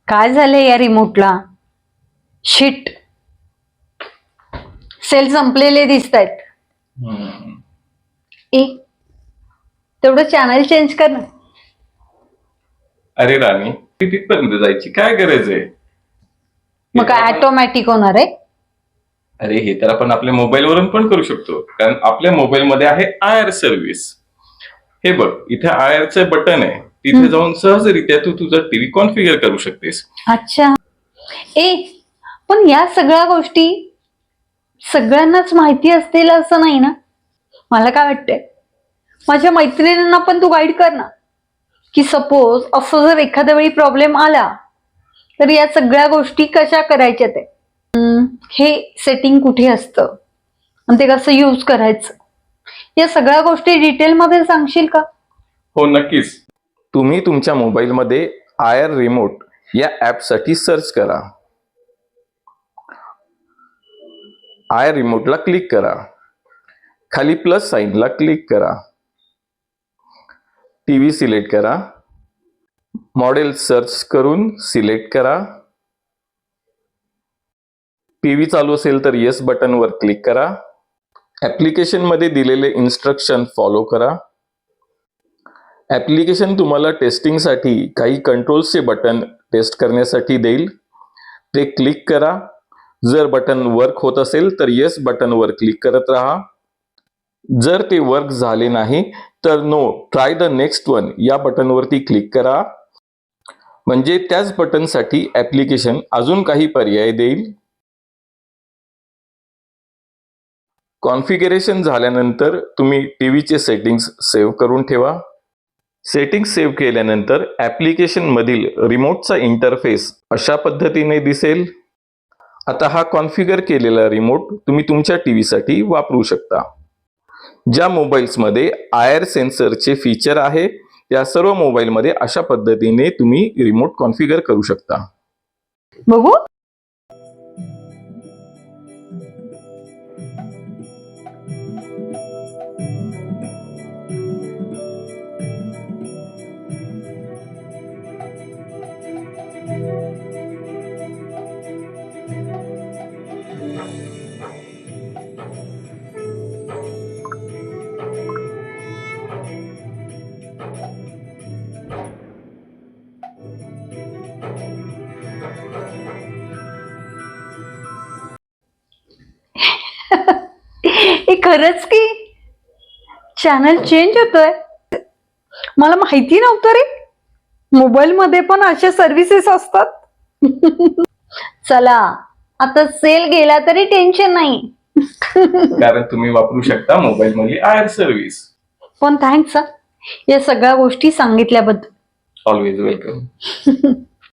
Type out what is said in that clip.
काय झालंय या रिमोटला? शिट, सेल संपलेले दिसत आहेत. तेवढं चॅनल चेंज कर ना. अरे राणी, तिथपर्यंत जायची काय गरज आहे? मग काय ऑटोमॅटिक होणार आहे? अरे हे तर आपण आपल्या मोबाईल वरून पण करू शकतो, कारण आपल्या मोबाईल मध्ये आहे आयर सर्व्हिस. हे बघ, इथे आयरचं बटन आहे, तिथे जाऊन सहजरित्या तू तुझा टीव्ही कॉन्फिगर करू शकतेस. अच्छा. पण या सगळ्या गोष्टी सगळ्यांनाच माहिती असतील असं नाही ना. मला काय वाटतंय, माझ्या मैत्रिणींना पण तू गाईड कर ना, की सपोज असं जर एखाद्या वेळी प्रॉब्लेम आला तर या सगळ्या गोष्टी कशा करायच्या, ते हे सेटिंग कुठे असतं आणि ते कसं यूज करायचं, या सगळ्या गोष्टी डिटेलमध्ये सांगशील का? हो नक्कीच. तुम्ही तुमच्या मोबाईलमध्ये आयर रिमोट या ॲपसाठी सर्च करा. आयर रिमोटला क्लिक करा, खाली प्लस साईनला क्लिक करा, टीव्ही सिलेक्ट करा, मॉडेल सर्च करून सिलेक्ट करा. टीव्ही चालू असेल तर येस बटनवर क्लिक करा. ॲप्लिकेशन मध्ये दिलेले इन्स्ट्रक्शन फॉलो करा. ॲप्लिकेशन तुम्हाला टेस्टिंगसाठी काही कंट्रोल्सचे बटन टेस्ट करण्यासाठी देईल, ते क्लिक करा. जर बटन वर्क होत असेल तर येस बटनवर क्लिक करत राहा. जर ते वर्क झाले नाही तर no try the next one या बटनवरती क्लिक करा. म्हणजे त्याच बटनसाठी ॲप्लिकेशन अजून काही पर्याय देईल. कॉन्फिगरेशन झाल्यानंतर तुम्ही टीव्हीचे सेटिंग्स सेव्ह करून ठेवा. सेटिंग्स सेव्ह केल्यानंतर ॲप्लिकेशन मधील रिमोटचा इंटरफेस अशा पद्धतीने दिसेल. आता हा कॉन्फिगर केलेला रिमोट तुम्ही तुमच्या टीव्हीसाठी वापरू शकता. ज्या मोबाईल्समध्ये आयर सेन्सरचे फीचर आहे त्या सर्व मोबाईलमध्ये अशा पद्धतीने तुम्ही रिमोट कॉन्फिगर करू शकता. बघू. हे खरंच की चॅनल चेंज होतोय? मला माहिती नव्हतं रे, मोबाईल मध्ये पण अशा सर्व्हिसेस असतात. चला, आता सेल गेला तरी टेन्शन नाही. कारण तुम्ही वापरू शकता मोबाईल मधली आयर सर्व्हिस. पण थँक्स या सगळ्या गोष्टी सांगितल्याबद्दल. Always welcome.